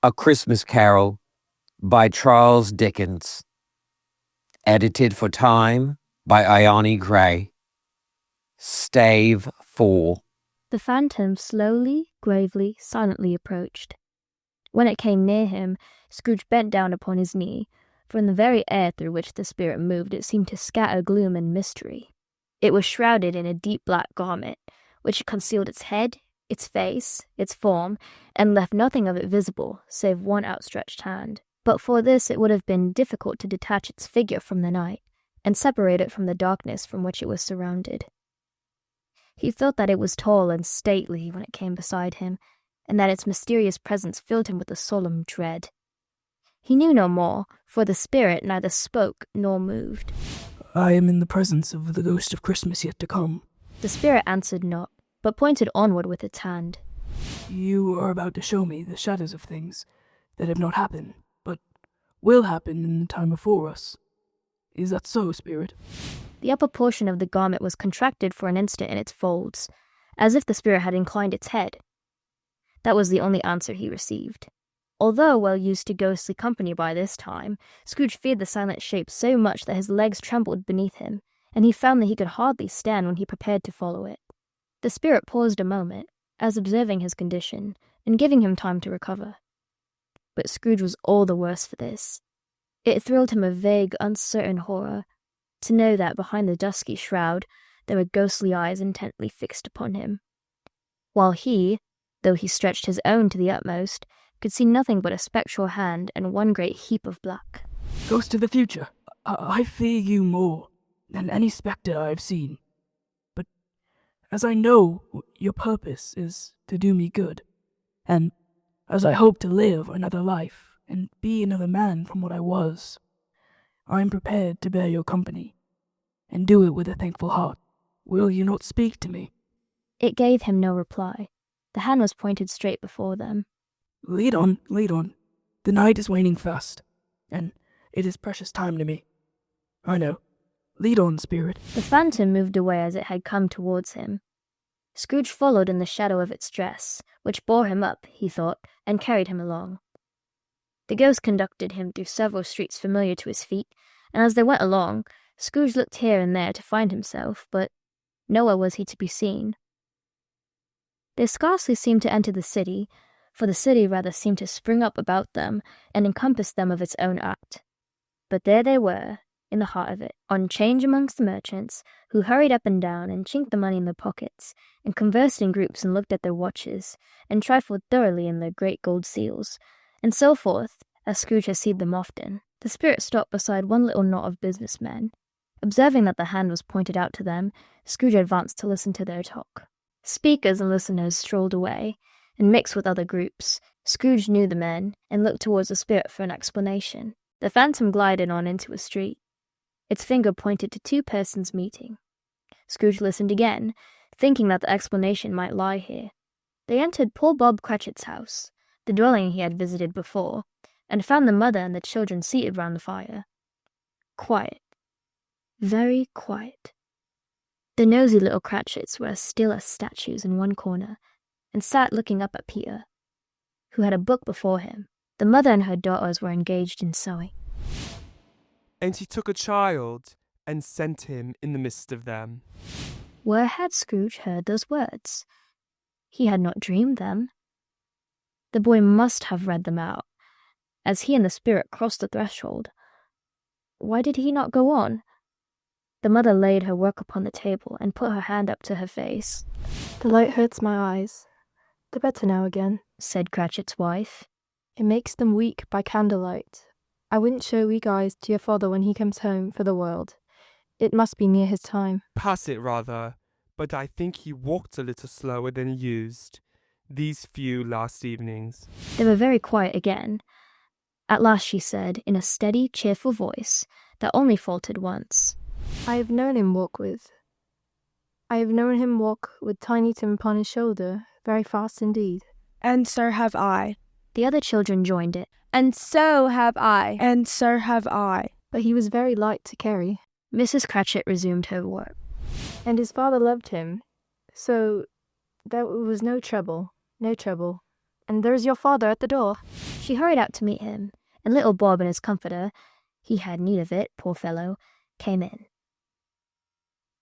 A Christmas Carol by Charles Dickens. Edited for Time by Aiyanie Gray. Stave 4. The phantom slowly, gravely, silently approached. When it came near him, Scrooge bent down upon his knee, for in the very air through which the spirit moved it seemed to scatter gloom and mystery. It was shrouded in a deep black garment, which concealed its head, its face, its form, and left nothing of it visible, save one outstretched hand. But for this it would have been difficult to detach its figure from the night, and separate it from the darkness from which it was surrounded. He felt that it was tall and stately when it came beside him, and that its mysterious presence filled him with a solemn dread. He knew no more, for the spirit neither spoke nor moved. "I am in the presence of the ghost of Christmas yet to come." The spirit answered not, but pointed onward with its hand. "You are about to show me the shadows of things that have not happened, but will happen in the time before us. Is that so, spirit?" The upper portion of the garment was contracted for an instant in its folds, as if the spirit had inclined its head. That was the only answer he received. Although well used to ghostly company by this time, Scrooge feared the silent shape so much that his legs trembled beneath him, and he found that he could hardly stand when he prepared to follow it. The spirit paused a moment, as observing his condition, and giving him time to recover. But Scrooge was all the worse for this. It thrilled him a vague, uncertain horror, to know that behind the dusky shroud there were ghostly eyes intently fixed upon him, while he, though he stretched his own to the utmost, could see nothing but a spectral hand and one great heap of black. "Ghost of the future, I fear you more than any spectre I have seen. But as I know your purpose is to do me good, and as I hope to live another life and be another man from what I was, I am prepared to bear your company, and do it with a thankful heart. Will you not speak to me?" It gave him no reply. The hand was pointed straight before them. Lead on, lead on. The night is waning fast, and it is precious time to me. I know. Lead on, spirit." The phantom moved away as it had come towards him. Scrooge followed in the shadow of its dress, which bore him up, he thought, and carried him along. The ghost conducted him through several streets familiar to his feet, and as they went along, Scrooge looked here and there to find himself, but nowhere was he to be seen. They scarcely seemed to enter the city, for the city rather seemed to spring up about them and encompass them of its own act. But there they were, in the heart of it, on 'change amongst the merchants, who hurried up and down and chinked the money in their pockets, and conversed in groups and looked at their watches, and trifled thoroughly in their great gold seals, and so forth, as Scrooge had seen them often. The spirit stopped beside one little knot of business men. Observing that the hand was pointed out to them, Scrooge advanced to listen to their talk. Speakers and listeners strolled away, and mixed with other groups. Scrooge knew the men, and looked towards the spirit for an explanation. The phantom glided on into a street. Its finger pointed to two persons meeting. Scrooge listened again, thinking that the explanation might lie here. They entered poor Bob Cratchit's house, the dwelling he had visited before, and found the mother and the children seated round the fire. Quiet. Very quiet. The nosy little Cratchits were as still as statues in one corner, and sat looking up at Peter, who had a book before him. The mother and her daughters were engaged in sewing. "And he took a child, and sent him in the midst of them." Where had Scrooge heard those words? He had not dreamed them. The boy must have read them out, as he and the spirit crossed the threshold. Why did he not go on? The mother laid her work upon the table and put her hand up to her face. "The light hurts my eyes. They're better now again," said Cratchit's wife. "It makes them weak by candlelight. I wouldn't show weak eyes to your father when he comes home for the world. It must be near his time." "Pass it rather, but I think he walked a little slower than he used these few last evenings." They were very quiet again. At last she said, in a steady, cheerful voice that only faltered once, I have known him walk with Tiny Tim upon his shoulder, very fast indeed." "And so have I." The other children joined it. "And so have I." "And so have I." "But he was very light to carry." Mrs. Cratchit resumed her work. "And his father loved him, so there was no trouble, and and there's your father at the door." She hurried out to meet him, and little Bob and his comforter, he had need of it, poor fellow, came in.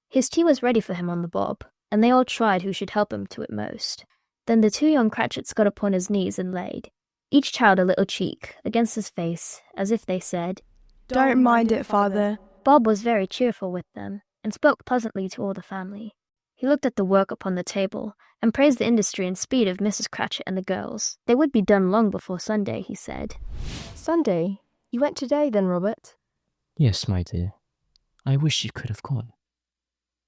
His tea was ready for him on the bob, and they all tried who should help him to it most. Then the two young Cratchits got upon his knees and laid, each child a little cheek, against his face, as if they said, Don't mind it, father. Bob was very cheerful with them, and spoke pleasantly to all the family. He looked at the work upon the table, and praised the industry and speed of Mrs. Cratchit and the girls. They would be done long before Sunday, he said. "Sunday? You went today then, Robert?" Yes, my dear. I wish you could have gone.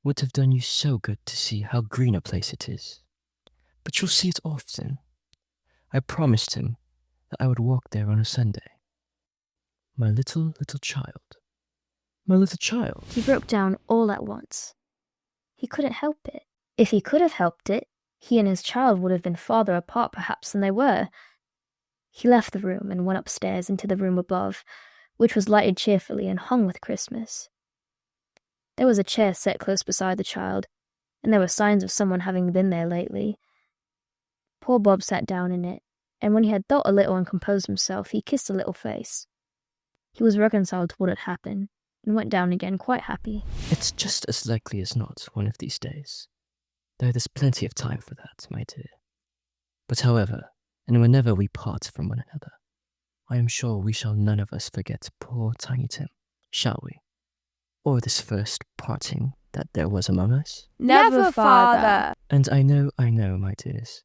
Would have done you so good to see how green a place it is. But you'll see it often. I promised him that I would walk there on a Sunday. My little child. My little child. He broke down all at once. He couldn't help it. If he could have helped it, he and his child would have been farther apart perhaps than they were. He left the room and went upstairs into the room above, which was lighted cheerfully and hung with Christmas. There was a chair set close beside the child, and there were signs of someone having been there lately. Poor Bob sat down in it, and when he had thought a little and composed himself, he kissed the little face. He was reconciled to what had happened, and went down again quite happy. It's just as likely as not one of these days, though there's plenty of time for that, my dear. But however, and whenever we part from one another, I am sure we shall none of us forget poor Tiny Tim, shall we? Or this first parting that there was among us? Never, father. And I know, my dears,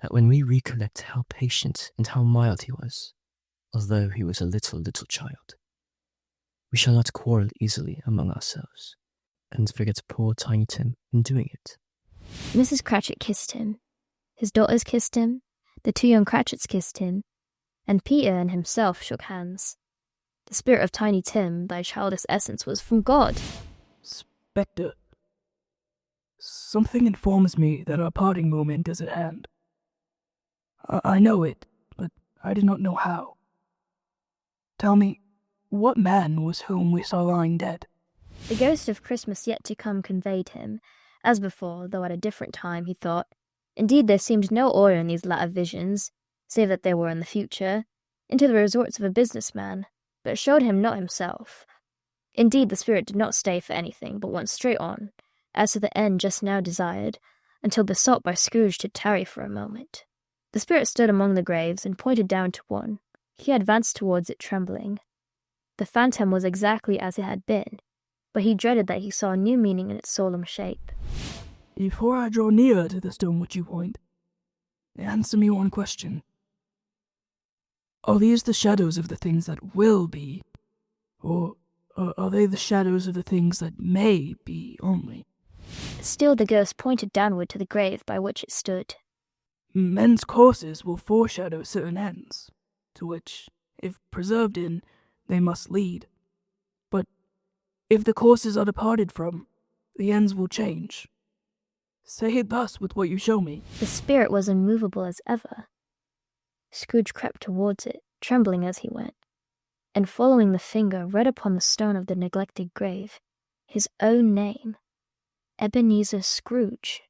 that when we recollect how patient and how mild he was, although he was a little child, we shall not quarrel easily among ourselves, and forget poor Tiny Tim in doing it. Mrs. Cratchit kissed him. His daughters kissed him. The two young Cratchits kissed him. And Peter and himself shook hands. The spirit of Tiny Tim, thy childish essence, was from God. Spectre, something informs me that our parting moment is at hand. I know it, but I do not know how. Tell me, what man was whom we saw lying dead? The ghost of Christmas yet to come conveyed him, as before, though at a different time, he thought. Indeed, there seemed no order in these latter visions, save that they were in the future, into the resorts of a businessman, but showed him not himself. Indeed, the spirit did not stay for anything, but went straight on, as to the end just now desired, until besought by Scrooge to tarry for a moment. The spirit stood among the graves, and pointed down to one. He advanced towards it trembling. The phantom was exactly as it had been, but he dreaded that he saw a new meaning in its solemn shape. Before I draw nearer to the stone which you point, answer me one question. Are these the shadows of the things that will be, or are they the shadows of the things that may be only? Still the ghost pointed downward to the grave by which it stood. Men's courses will foreshadow certain ends, to which, if preserved in, they must lead. But if the courses are departed from, the ends will change. Say it thus with what you show me. The spirit was immovable as ever. Scrooge crept towards it, trembling as he went, and following the finger read upon the stone of the neglected grave his own name, Ebenezer Scrooge.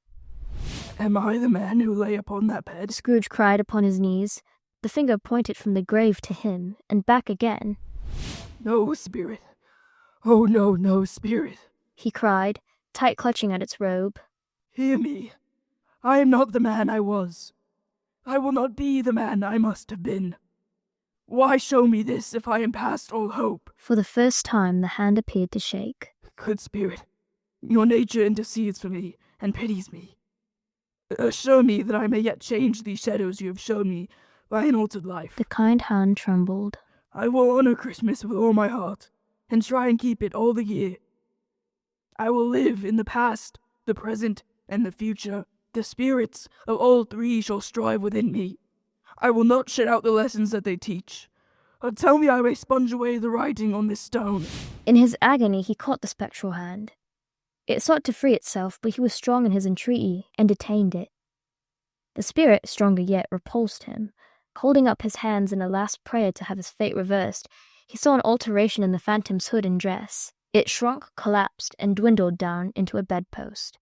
Am I the man who lay upon that bed? Scrooge cried upon his knees. The finger pointed from the grave to him, and back again. No, spirit. Oh, no, spirit. He cried, tight clutching at its robe. Hear me. I am not the man I was. I will not be the man I must have been. Why show me this if I am past all hope? For the first time the hand appeared to shake. Good spirit, your nature intercedes for me and pities me. Assure me that I may yet change these shadows you have shown me by an altered life. The kind hand trembled. I will honor Christmas with all my heart, and try and keep it all the year. I will live in the past, the present, and the future. The spirits of all three shall strive within me. I will not shut out the lessons that they teach. Tell me I may sponge away the writing on this stone. In his agony he caught the spectral hand. It sought to free itself, but he was strong in his entreaty, and detained it. The spirit, stronger yet, repulsed him. Holding up his hands in a last prayer to have his fate reversed, he saw an alteration in the phantom's hood and dress. It shrunk, collapsed, and dwindled down into a bedpost.